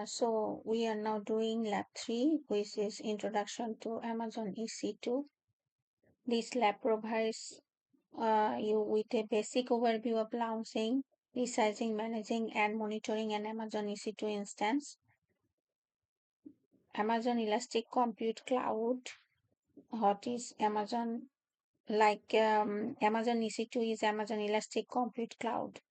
So we are now doing Lab 3, which is Introduction to Amazon EC2. This lab provides you with a basic overview of launching, resizing, managing, and monitoring an Amazon EC2 instance. Amazon Elastic Compute Cloud. What is Amazon? Amazon EC2 is Amazon Elastic Compute Cloud.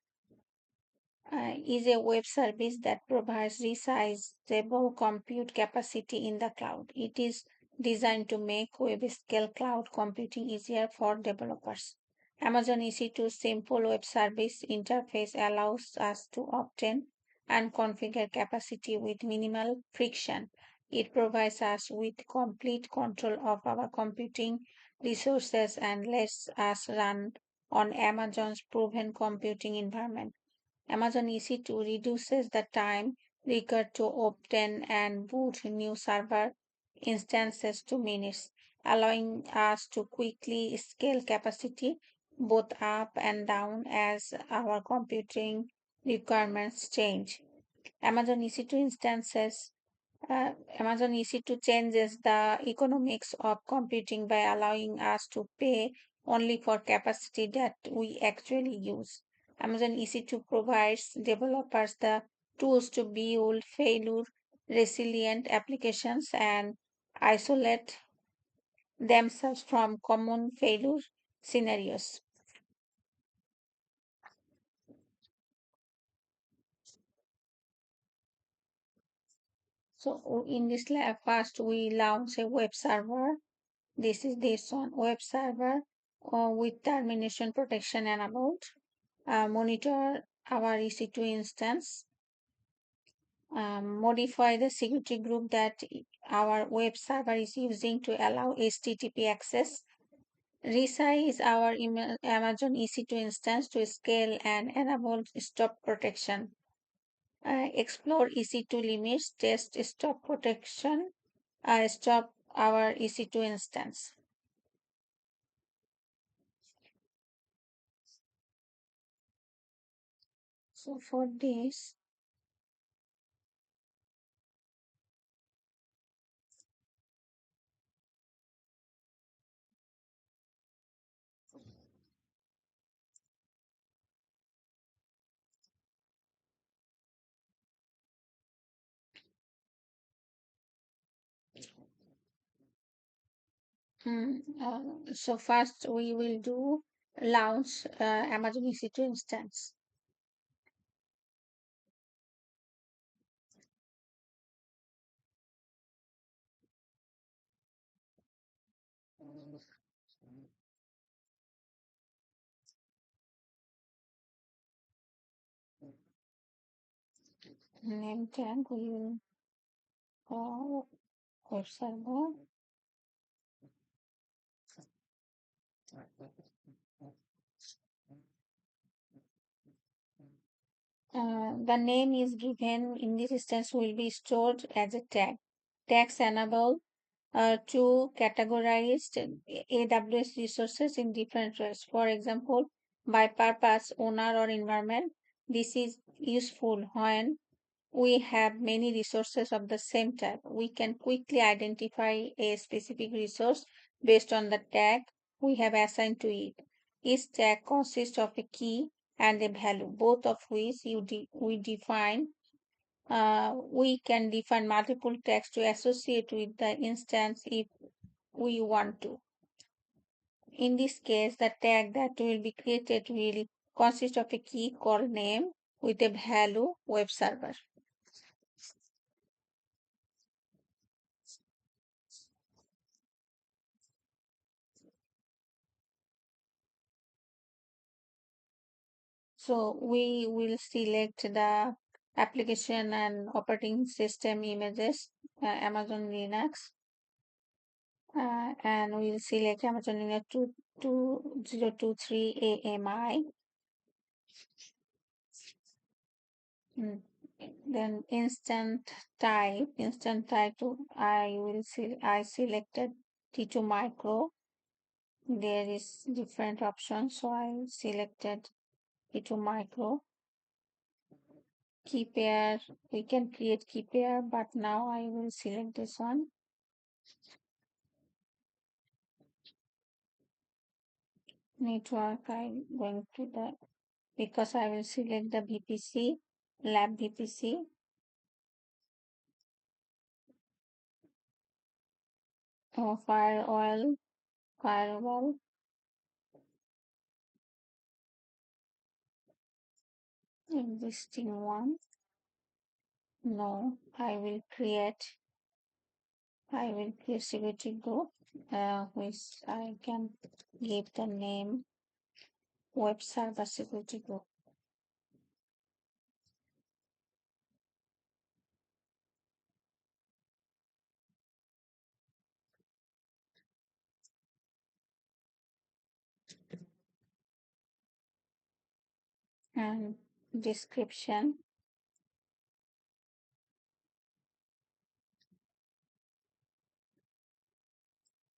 Is a web service that provides resizable compute capacity in the cloud. It is designed to make web-scale cloud computing easier for developers. Amazon EC2's simple web service interface allows us to obtain and configure capacity with minimal friction. It provides us with complete control of our computing resources and lets us run on Amazon's proven computing environment. Amazon EC2 reduces the time required to obtain and boot new server instances to minutes, allowing us to quickly scale capacity both up and down as our computing requirements change. Amazon EC2 instances Amazon EC2 changes the economics of computing by allowing us to pay only for capacity that we actually use. Amazon EC2 provides developers the tools to build failure resilient applications and isolate themselves from common failure scenarios. So in this lab, first we launch a web server. This is this one web server with termination protection enabled. Monitor our EC2 instance. Modify the security group that our web server is using to allow HTTP access. Resize our Amazon EC2 instance to scale and enable stop protection. Explore EC2 limits, test stop protection, stop our EC2 instance. So for this, so first we will do launch Amazon EC2 instance. Name tag we will call web server. The name is given in this instance will be stored as a tag. Tags enable to categorize AWS resources in different ways. For example, by purpose, owner, or environment. This is useful when we have many resources of the same type. We can quickly identify a specific resource based on the tag we have assigned to it. Each tag consists of a key and a value, both of which we define. We can define multiple tags to associate with the instance if we want to. In this case, the tag that will be created will consist of a key called name with a value web server. So we will select the application and operating system images, Amazon Linux, and we will select Amazon Linux 2023 AMI. Mm. Then instant type to I selected T2 micro. There is different options, so I selected T2 micro. Key pair, we can create key pair, but now I will select this one. Network, I'm going to the, because I will select the VPC, lab VPC. Firewall, existing one. No, I will create security group, which I can give the name web server security group. And description,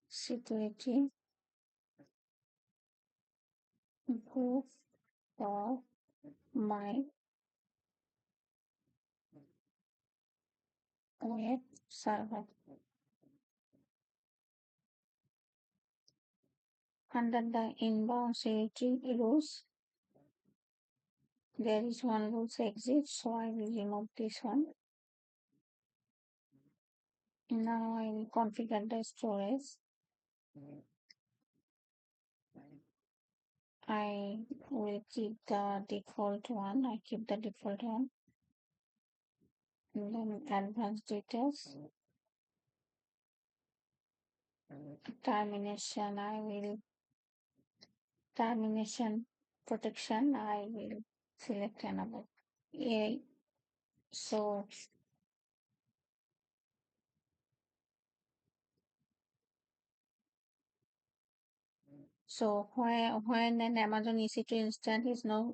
security group for my web server. Under the inbound security rules, there is one rules exit, so I will remove this one. Now I will configure the storage. I will keep the default one. I keep the default one. And then advanced details. Termination, termination protection, I will select enable. Yeah, so when an Amazon EC2 instance is no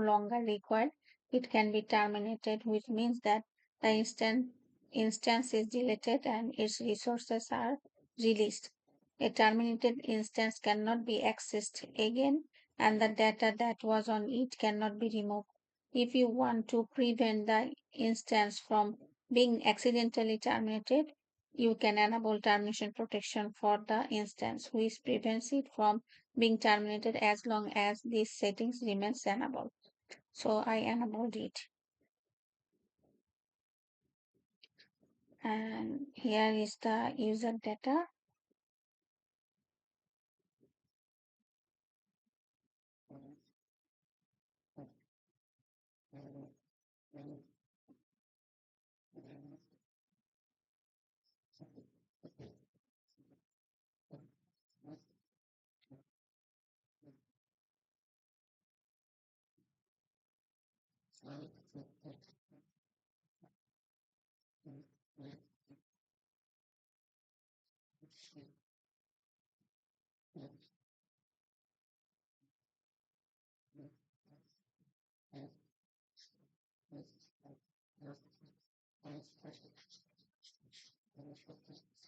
longer required, it can be terminated, which means that the instance is deleted and its resources are released. A terminated instance cannot be accessed again, and the data that was on it cannot be removed. If you want to prevent the instance from being accidentally terminated, you can enable termination protection for the instance, which prevents it from being terminated as long as these settings remains enabled. So I enabled it. And here is the user data.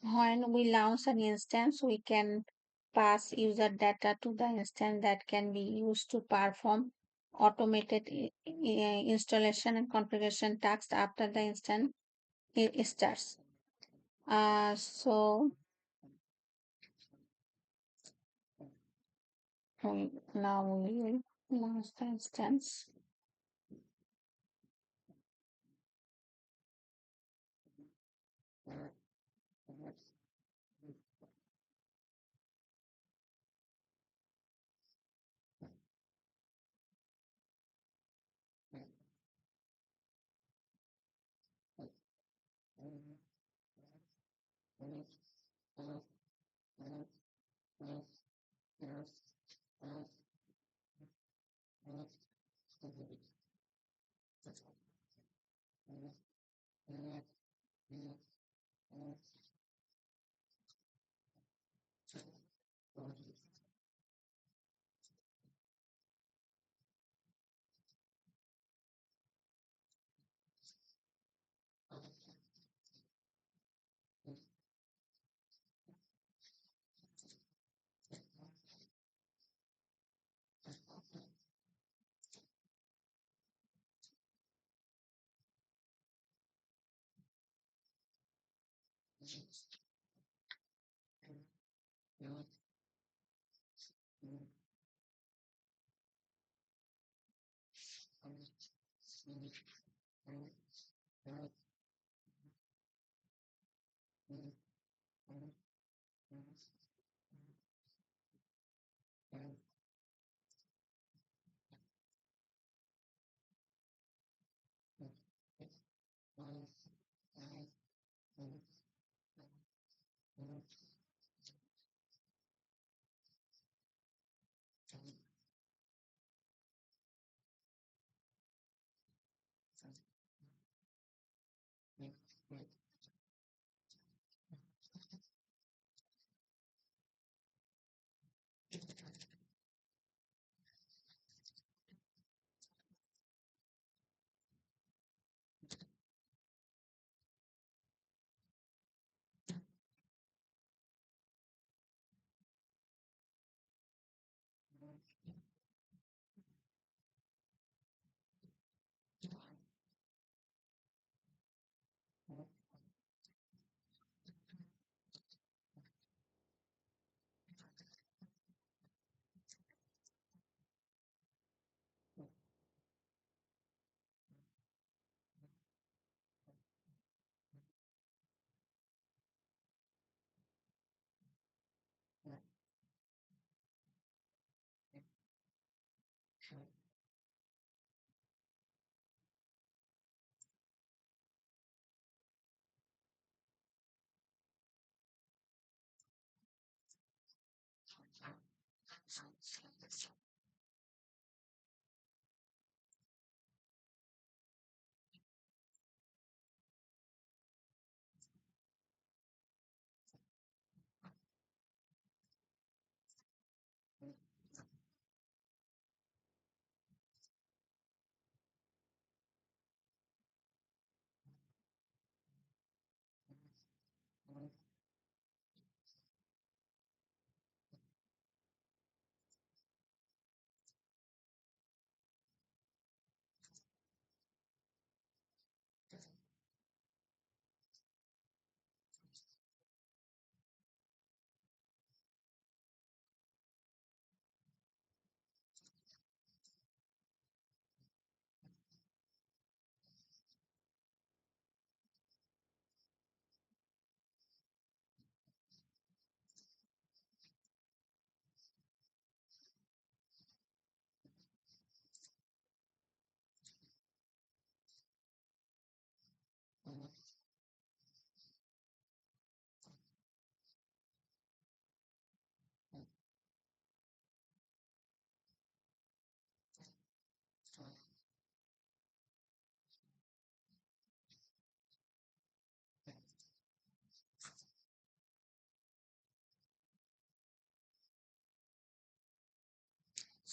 When we launch an instance, we can pass user data to the instance that can be used to perform automated installation and configuration tasks after the instance starts. So now we will launch the instance.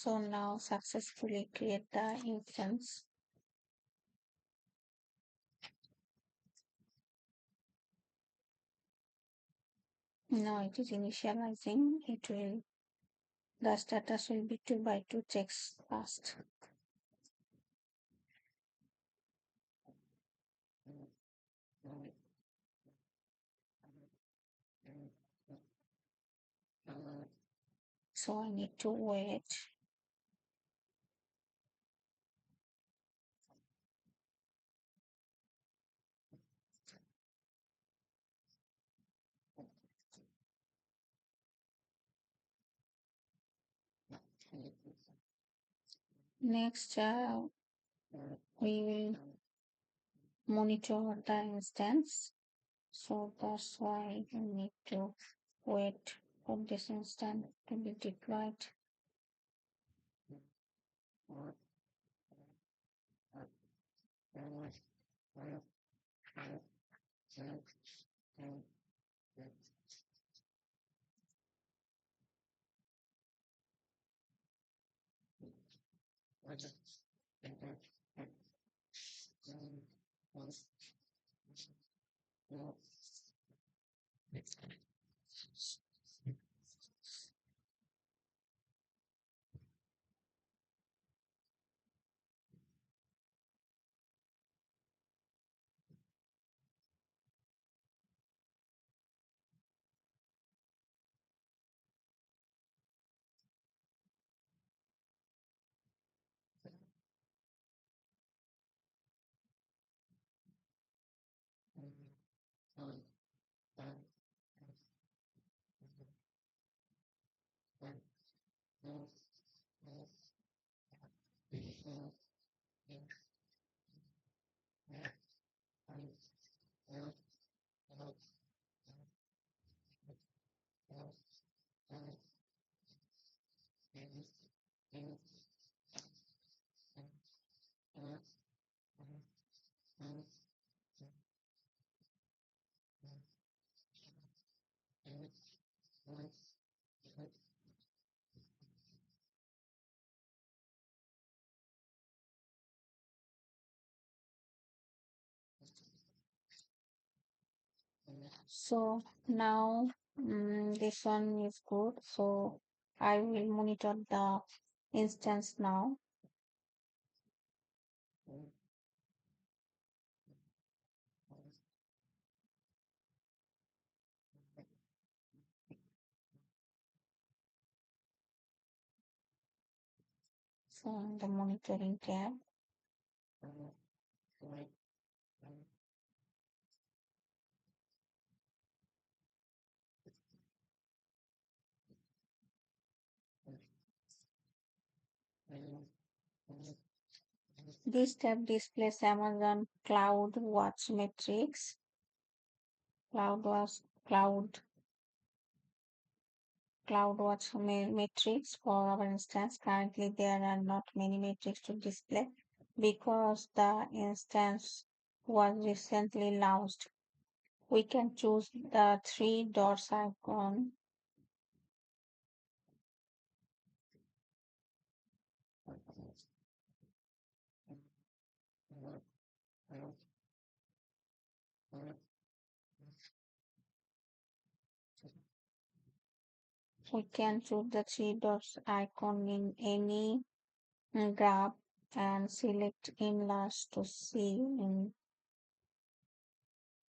So now successfully create the instance. Now it is initializing. The status will be 2 by 2 checks passed. So I need to wait. Next, we will monitor the instance. So that's why we need to wait for this instance to be deployed. So now this one is good. So I will monitor the instance now. So in the monitoring tab, this tab displays Amazon Cloud Watch metrics. Cloud Watch Cloud CloudWatch metrics for our instance. Currently, there are not many metrics to display because the instance was recently launched. We can choose the three dots icon. We can choose the three dots icon in any graph and select enlarge to see in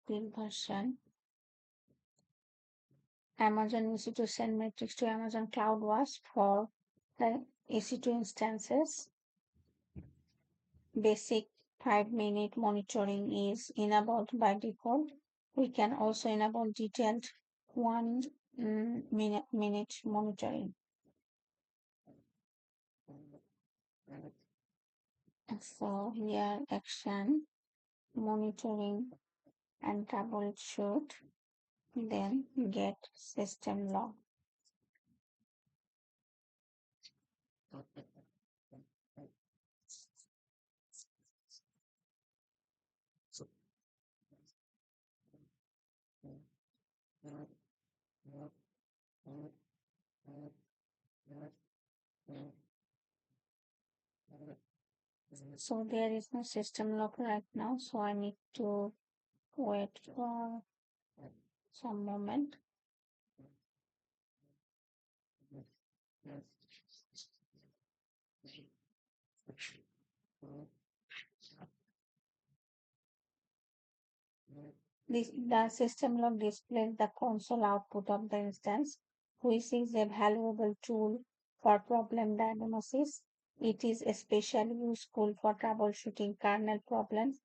full version. Amazon EC2 send metrics to Amazon CloudWatch for the EC2 instances. Basic 5-minute monitoring is enabled by default. We can also enable detailed 1 minute monitoring. So here action, monitoring and troubleshoot, then get system log. So there is no system log right now, so I need to wait for some moment. The system log displays the console output of the instance, which is a valuable tool for problem diagnosis. It is especially useful for troubleshooting kernel problems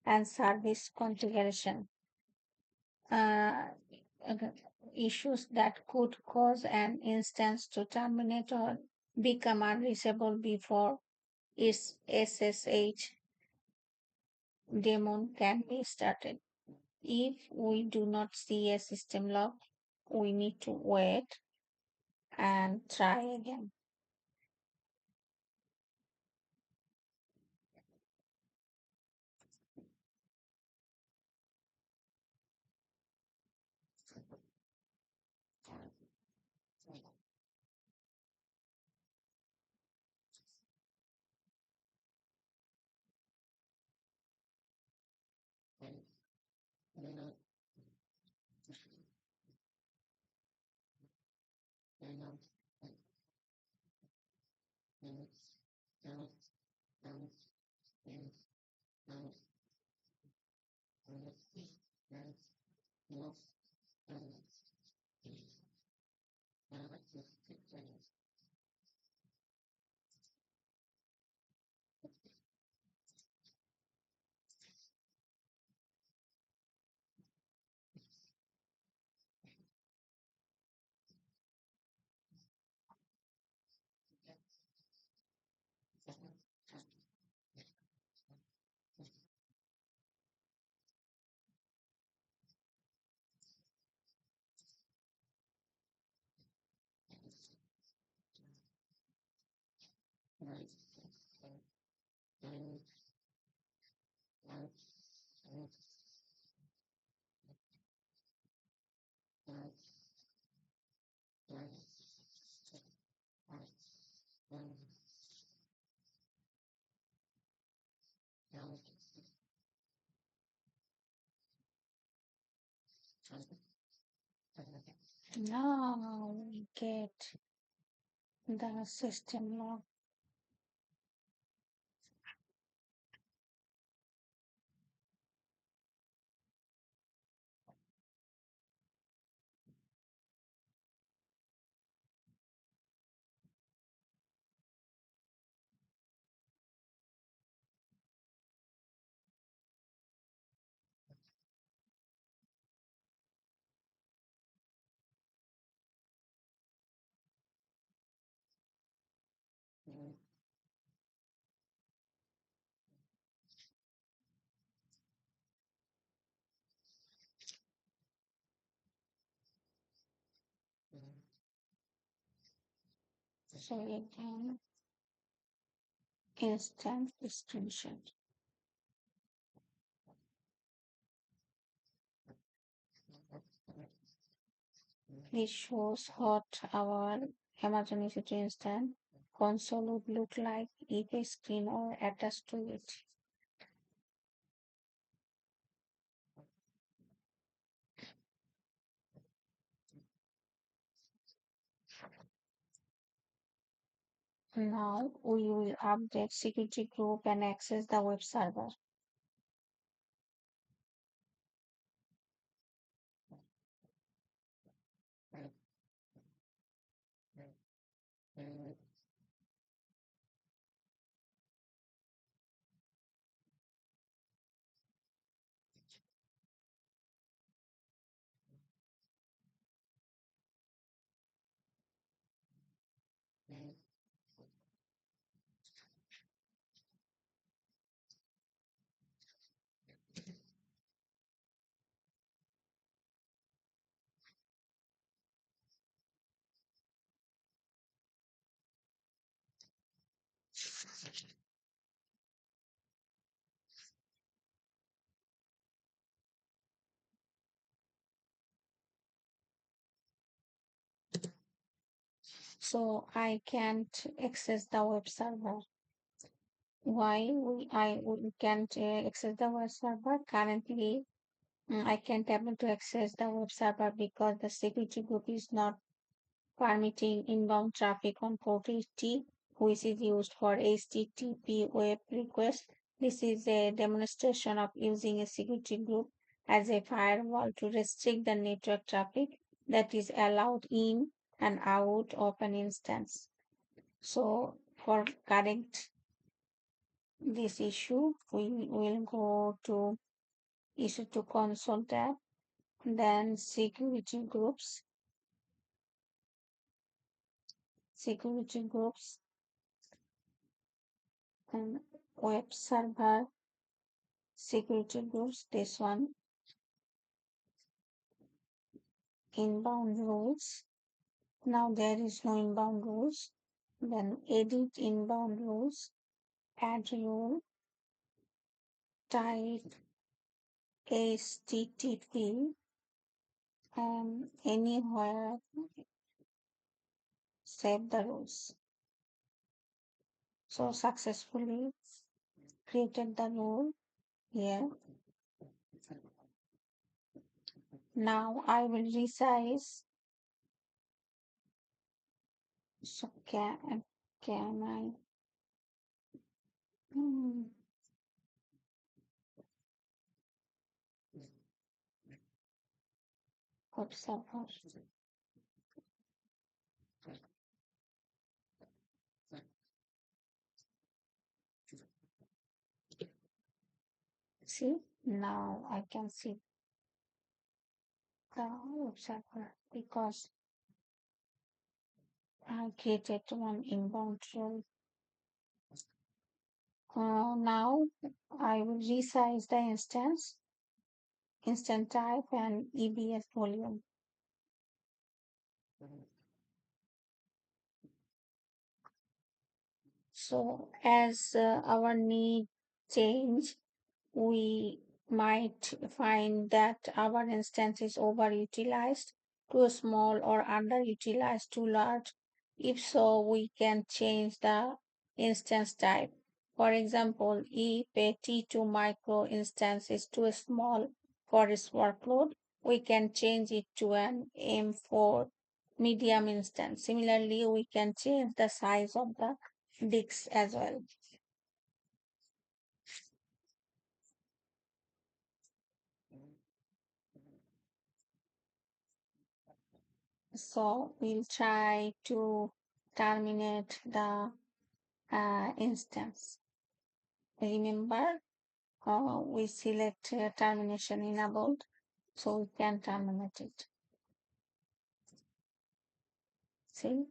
and service configuration uh, uh, issues that could cause an instance to terminate or become unreachable before its SSH daemon can be started. If we do not see a system log, we need to wait and try again. Now we get the system log. So again, instant screenshot. This shows what our Amazon EC2 instant console would look like if a screen were attached to it. Now we will update security group and access the web server. So I can't access the web server. Why we can't access the web server? Currently, I can't able to access the web server because the security group is not permitting inbound traffic on port 80, which is used for HTTP web requests. This is a demonstration of using a security group as a firewall to restrict the network traffic that is allowed in and out of an instance. So, for correct this issue, we will go to issue to console tab, then security groups, and web server security groups. This one, inbound rules. Now there is no inbound rules. Then edit inbound rules, add rule, type HTTP, and anywhere save the rules. So successfully created the rule here. Now I will resize. So can I? Hmm, web server. See, now I can see the web server because I created one inbound rule. Now I will resize the instant type and EBS volume. So as our need change, we might find that our instance is overutilized, too small, or underutilized, too large. If so, we can change the instance type. For example, if a T2 micro instance is too small for its workload, we can change it to an M4 medium instance. Similarly, we can change the size of the disk as well. So we'll try to terminate the instance. Remember, we select termination enabled, so we can terminate it. See?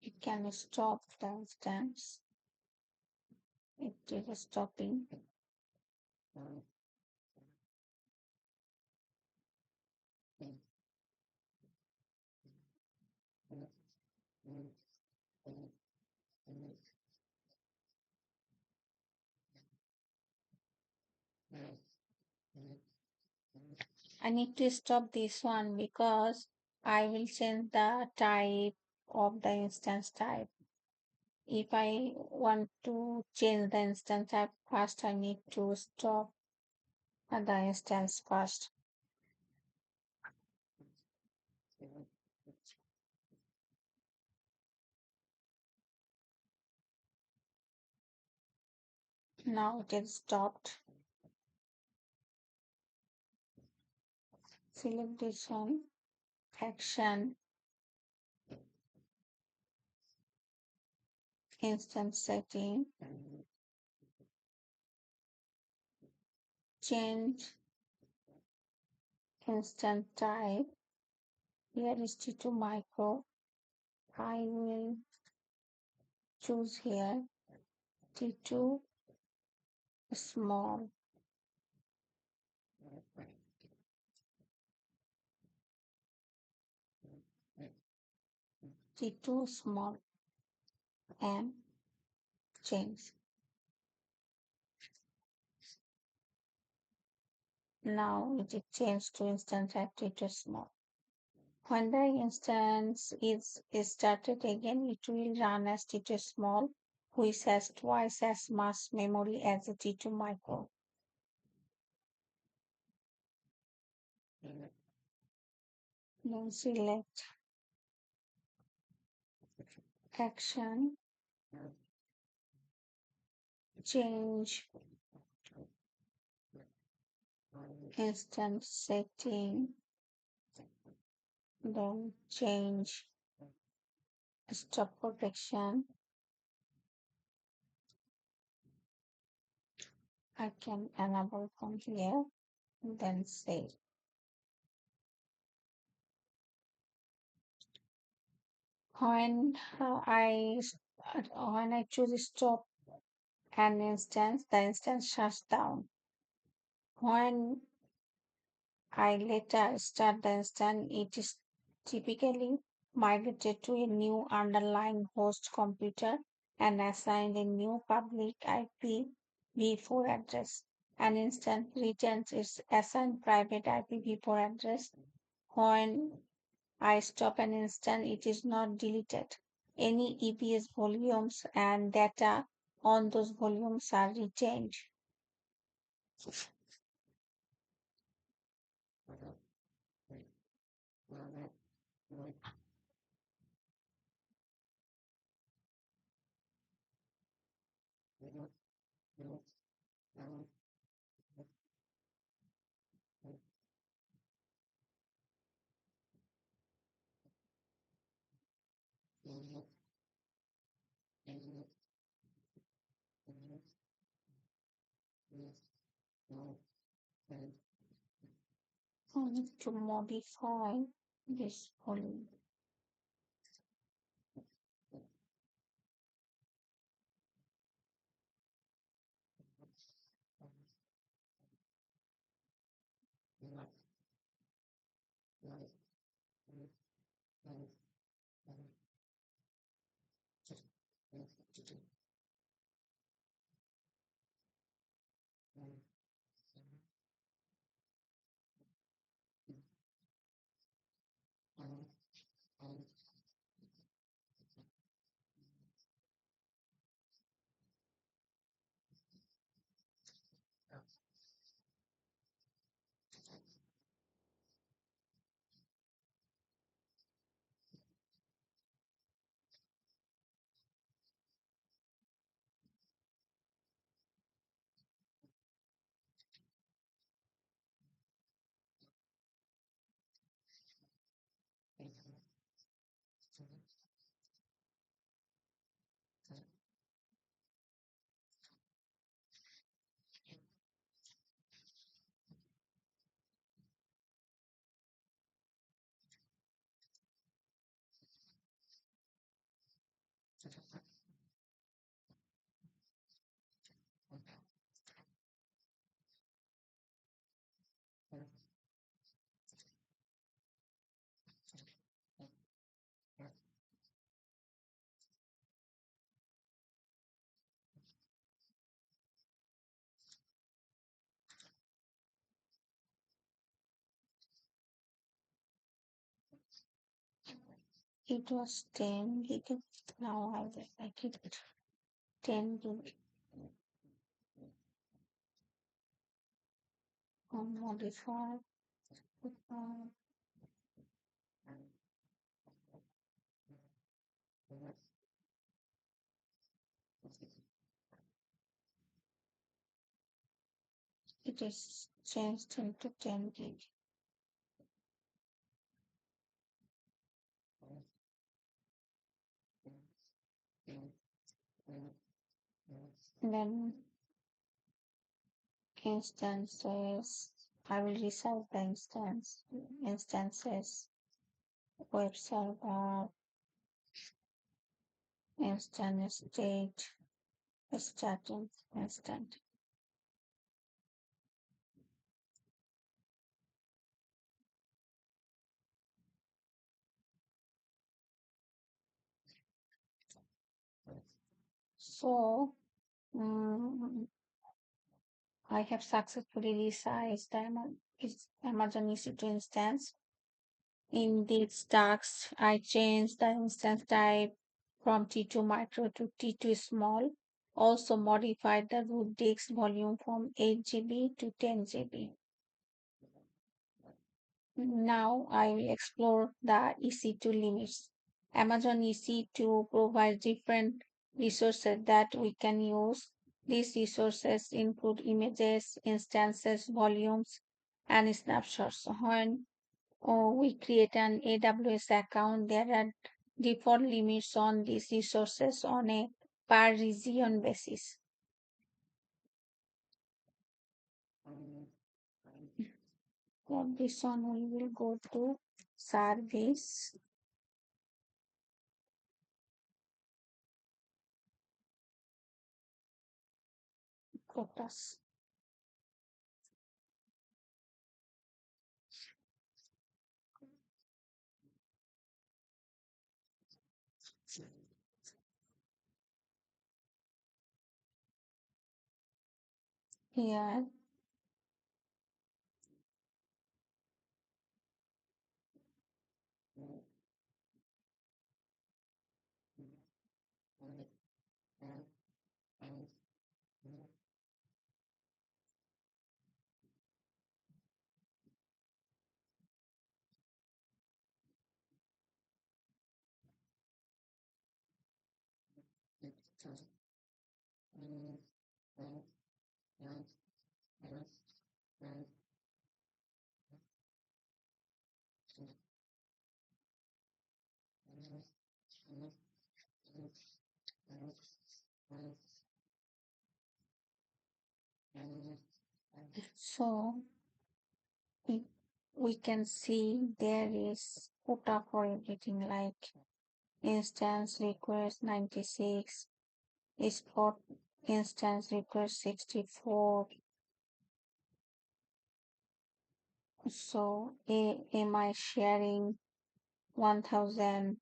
It can stop the instance. It is stopping. I need to stop this one because I will change the type of the instance type. If I want to change the instance type first, I need to stop the instance first. Now it is stopped. Select this one, action, instance setting, change instance type. Here is T2 micro. I will choose here T2 small. T2 small and change. Now it is changed to instance type T2 small. When the instance is started again, it will run as T2 small, which has twice as much memory as a T2 micro. Now select action, change instance setting, then change stop protection. I can enable from here, then save. When when I choose stop an instance, the instance shuts down. When I later start the instance, it is typically migrated to a new underlying host computer and assigned a new public IPv4 address. An instance returns its assigned private IPv4 address. When I stop an instance, it is not deleted. Any EPS volumes and data on those volumes are retained. I need to modify this volume. It was 10 gig. Now I will make it 10 gig. Modify. uh, It is changed into 10 gig. Then instances. I will resize the instances. Web server, instant state, starting instant. So mm, I have successfully resized the Amazon EC2 instance. In this task, I changed the instance type from T2 micro to T2 small. Also modified the root disk volume from 8 GB to 10 GB. Now I will explore the EC2 limits. Amazon EC2 provides different resources that we can use. These resources include images, instances, volumes, and snapshots. When we create an AWS account, there are default limits on these resources on a per region basis. For this one, we will go to service quotas. Here, so we, we can see there is quota for everything like instance request 96, export instance request 64. So am I sharing 1000?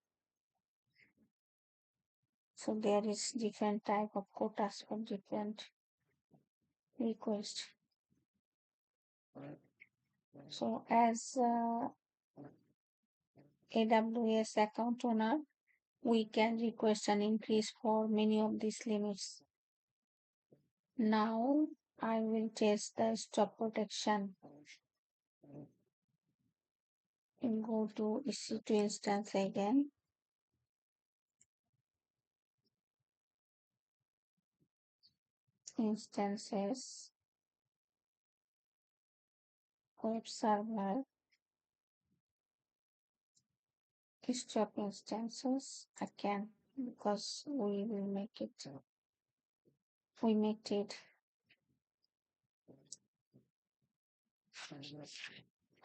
So there is different type of quotas for different requests. So as AWS account owner, we can request an increase for many of these limits. Now I will test the stop protection and go to EC2 instance again. Instances, web server, stop instances again because we will make it. We make it.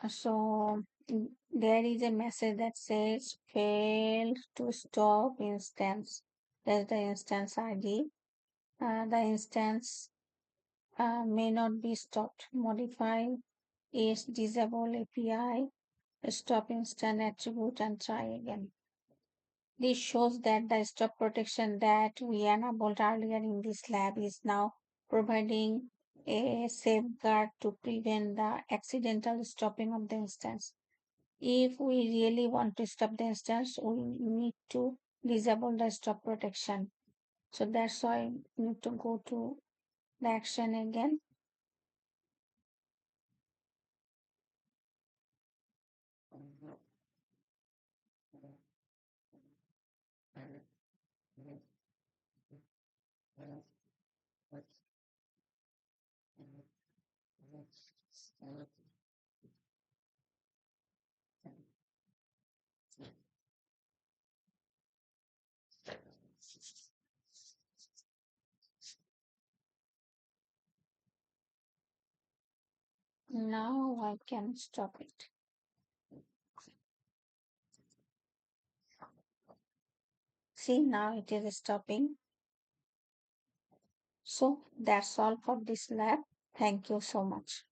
So there is a message that says failed to stop instance. That's the instance ID. The instance may not be stopped. Modify its disable API, stop instant attribute, and try again. This shows that the stop protection that we enabled earlier in this lab is now providing a safeguard to prevent the accidental stopping of the instance. If we really want to stop the instance, we need to disable the stop protection. So that's why we need to go to the action again. Now I can stop it. See, now it is stopping. So that's all for this lab. Thank you so much.